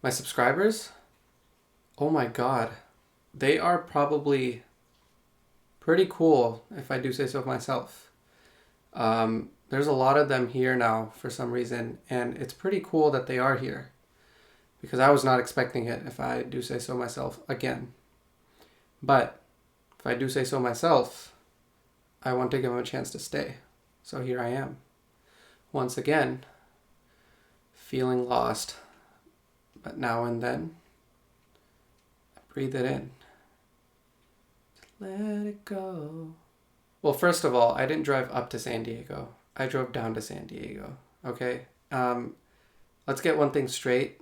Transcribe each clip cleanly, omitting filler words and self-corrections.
My subscribers? Oh my god. They are probably pretty cool, if I do say so myself. There's a lot of them here now for some reason, and it's pretty cool that they are here. Because I was not expecting it, if I do say so myself again. But, if I do say so myself, I want to give them a chance to stay. So here I am. Once again, feeling lost. But now and then, breathe it in. Let it go. Well, first of all, I didn't drive up to San Diego. I drove down to San Diego. Okay? Let's get one thing straight.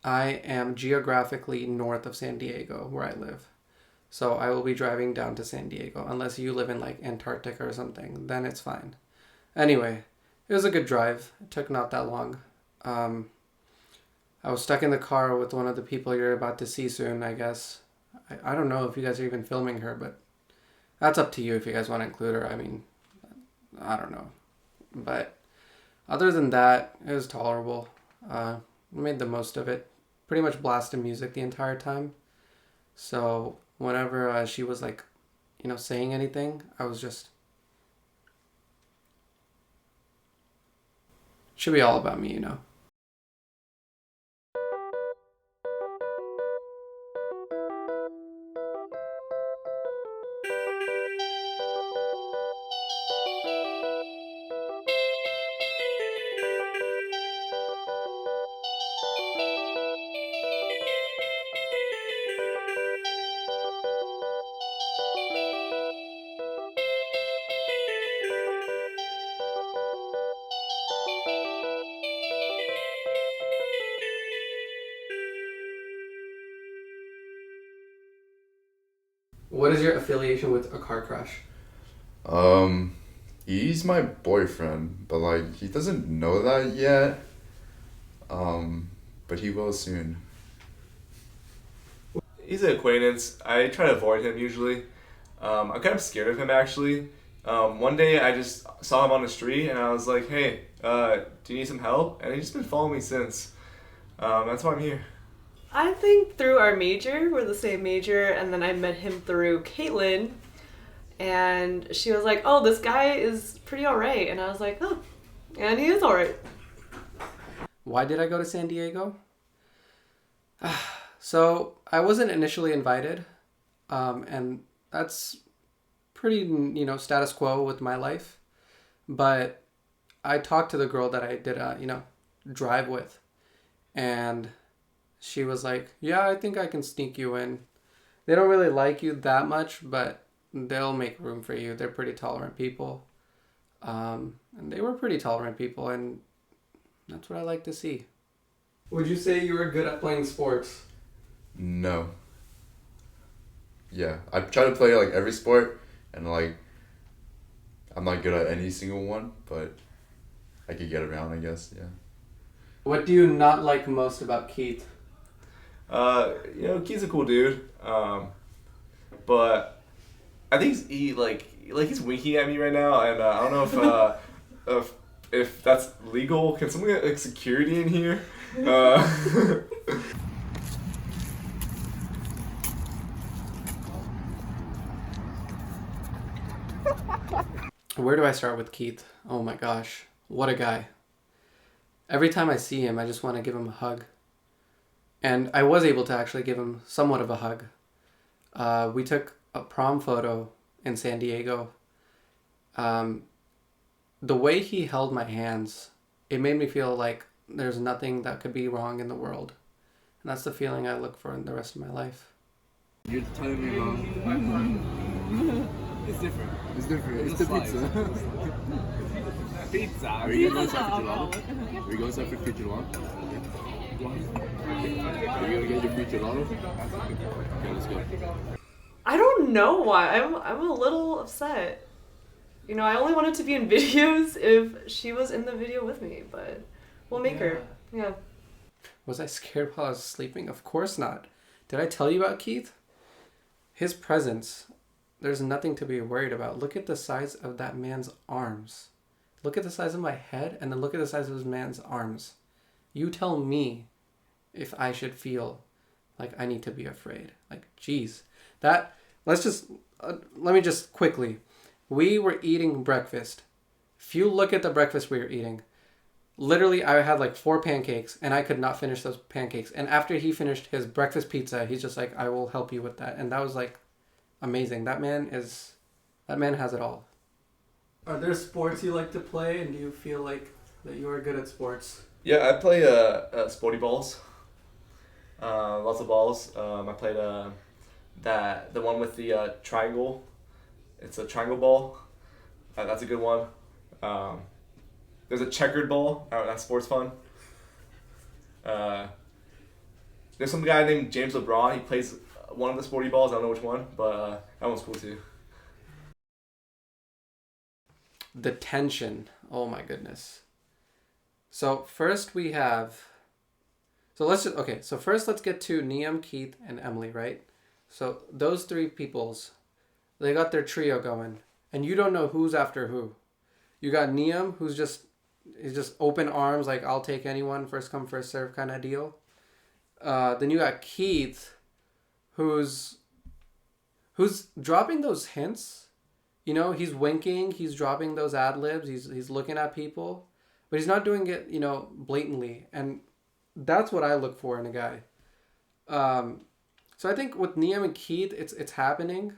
I am geographically north of San Diego, where I live. So I will be driving down to San Diego, unless you live in like Antarctica or something. Then it's fine. Anyway, it was a good drive. It took not that long. I was stuck in the car with one of the people you're about to see soon, I guess. I don't know if you guys are even filming her, but that's up to you if you guys want to include her. I mean, I don't know. But other than that, it was tolerable. Made the most of it. Pretty much blasted music the entire time. So whenever she was like, saying anything, I was just... Should be all about me. What is your affiliation with a car crash? Um, he's my boyfriend, but like he doesn't know that yet. But he will soon. He's an acquaintance. I try to avoid him usually. I'm kind of scared of him actually. One day I just saw him on the street and I was like, "Hey, do you need some help?" And he's just been following me since. That's why I'm here. I think through our major, we're the same major, and then I met him through Caitlin, and she was like, "Oh, this guy is pretty alright," and I was like, "Oh, and he is alright." Why did I go to San Diego? So I wasn't initially invited, and that's pretty, status quo with my life. But I talked to the girl that I did, drive with, and she was like, "Yeah, I think I can sneak you in. They don't really like you that much, but they'll make room for you. They're pretty tolerant people." And they were pretty tolerant people, and that's what I like to see. Would you say you were good at playing sports? No. Yeah, I try to play like every sport, and like I'm not good at any single one, but I could get around, I guess. Yeah. What do you not like most about Keith? Keith's a cool dude. But I think he's winking at me right now, and I don't know if that's legal. Can someone get like security in here? Where do I start with Keith? Oh my gosh, what a guy. Every time I see him, I just want to give him a hug. And I was able to actually give him somewhat of a hug. We took a prom photo in San Diego. The way he held my hands, it made me feel like there's nothing that could be wrong in the world. And that's the feeling I look for in the rest of my life. You're telling me wrong. It's different. It's different. It's the pizza. Pizza. Are you going to for gelato? Are you going to for free gelato? Are you going to get your free gelato? Okay, let's go. I don't know why. I'm a little upset. I only wanted to be in videos if she was in the video with me, but we'll make her. Yeah. Was I scared while I was sleeping? Of course not. Did I tell you about Keith? His presence, there's nothing to be worried about. Look at the size of that man's arms. Look at the size of my head, and then look at the size of this man's arms. You tell me if I should feel like I need to be afraid. Like, geez, that. Let me just quickly. We were eating breakfast. If you look at the breakfast we were eating, literally I had like 4 pancakes and I could not finish those pancakes. And after he finished his breakfast pizza, he's just like, I will help you with that. And that was like amazing. That man has it all. Are there sports you like to play, and do you feel like that you are good at sports? Yeah, I play sporty balls. Lots of balls. I played the one with the triangle. It's a triangle ball. That's a good one. There's a checkered ball. That's sports fun. There's some guy named James LeBron. He plays one of the sporty balls. I don't know which one, but that one's cool too. The tension. Oh my goodness. So first we have. So first let's get to Niam, Keith, and Emily, right? So those 3 peoples, they got their trio going, and you don't know who's after who. You got Niam, he's just open arms, like I'll take anyone, first come first serve kind of deal. Then you got Keith, who's dropping those hints. You know, he's winking, he's dropping those ad libs, he's looking at people, but he's not doing it, you know, blatantly. And that's what I look for in a guy. So I think with Niam and Keith, it's happening.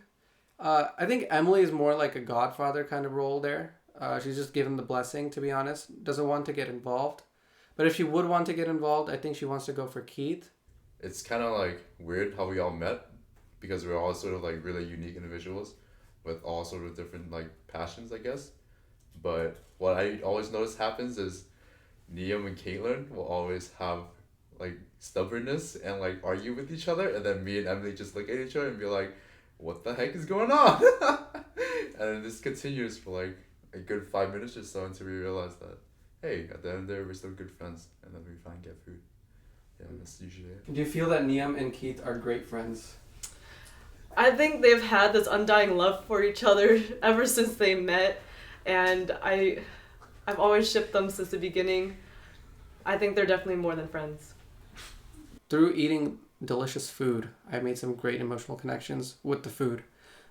I think Emily is more like a godfather kind of role there. She's just given the blessing, to be honest. Doesn't want to get involved. But if she would want to get involved, I think she wants to go for Keith. It's kind of like weird how we all met, because we're all sort of like really unique individuals with all sort of different like passions, I guess. But what I always notice happens is Niam and Caitlin will always have like stubbornness and like argue with each other, and then me and Emily just look at each other and be like, what the heck is going on? And then this continues for like a good 5 minutes or so until we realize that, hey, at the end of the day, we're still good friends, and then we finally get food. Yeah, that's usually it. Do you feel that Niam and Keith are great friends? I think they've had this undying love for each other ever since they met, and I've always shipped them since the beginning. I think they're definitely more than friends. Through eating delicious food, I made some great emotional connections with the food.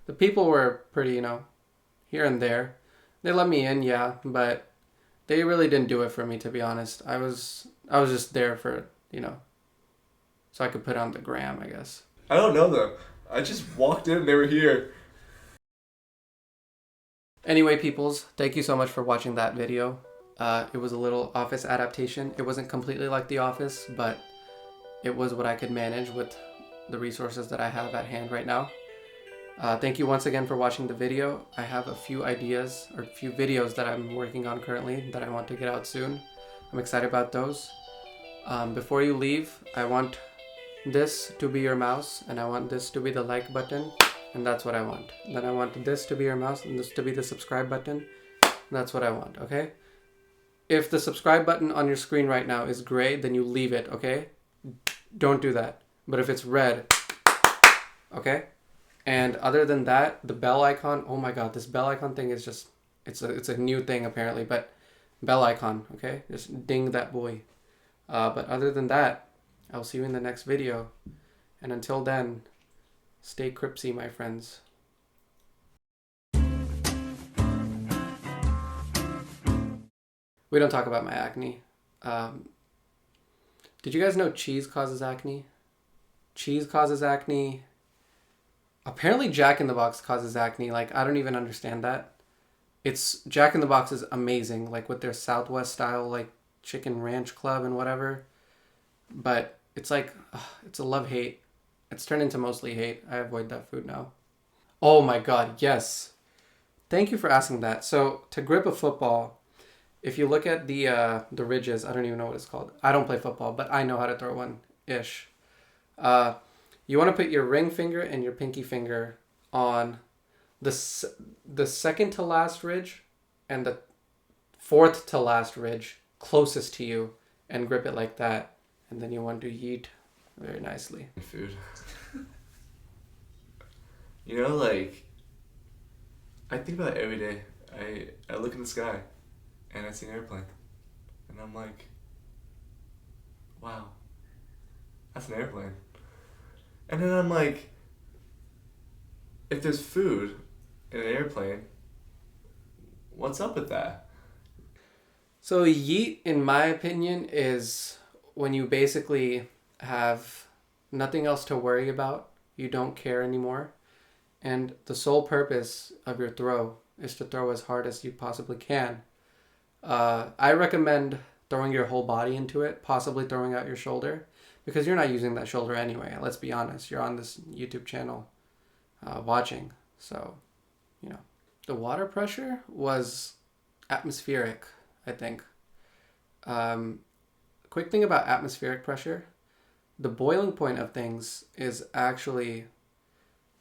The people were pretty, you know, here and there. They let me in, yeah, but they really didn't do it for me, to be honest. I was just there for, you know, so I could put on the gram, I guess. I don't know them. I just walked in, they were here. Anyway, peoples, thank you so much for watching that video. It was a little Office adaptation. It wasn't completely like The Office, but it was what I could manage with the resources that I have at hand right now. Thank you once again for watching the video. I have a few ideas or a few videos that I'm working on currently that I want to get out soon. I'm excited about those. Before you leave, I want this to be your mouse, and I want this to be the like button, and that's what I want. Then I want this to be your mouse and this to be the subscribe button. That's what I want, okay? If the subscribe button on your screen right now is gray, then you leave it, okay? Don't do that. But if it's red, okay? And other than that, the bell icon, oh my god, this bell icon thing is just, it's a new thing apparently, but bell icon, okay? Just ding that boy. But other than that, I'll see you in the next video. And until then, stay cripsy, my friends. We don't talk about my acne. Did you guys know cheese causes acne? Cheese causes acne. Apparently Jack in the Box causes acne. Like, I don't even understand that. Jack in the Box is amazing, like with their Southwest style, like chicken ranch club and whatever. But it's like, it's a love-hate. It's turned into mostly hate. I avoid that food now. Oh my god, yes. Thank you for asking that. So, to grip a football, if you look at the ridges, I don't even know what it's called. I don't play football, but I know how to throw one-ish. You want to put your ring finger and your pinky finger on the second to last ridge and the fourth to last ridge closest to you, and grip it like that. And then you want to yeet very nicely. Food. You know, like, I think about it every day. I look in the sky and I see an airplane. And I'm like, wow, That's an airplane. And then I'm like, if there's food in an airplane, what's up with that? So yeet, in my opinion, is when you basically have nothing else to worry about. You don't care anymore. And the sole purpose of your throw is to throw as hard as you possibly can. I recommend throwing your whole body into it, possibly throwing out your shoulder, because you're not using that shoulder anyway. Let's be honest. You're on this YouTube channel watching. So, you know, the water pressure was atmospheric, I think. Quick thing about atmospheric pressure, the boiling point of things is actually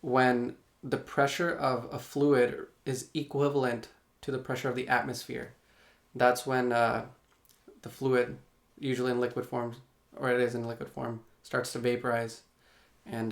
when the pressure of a fluid is equivalent to the pressure of the atmosphere. That's when the fluid, usually in liquid form, or it is in liquid form, starts to vaporize and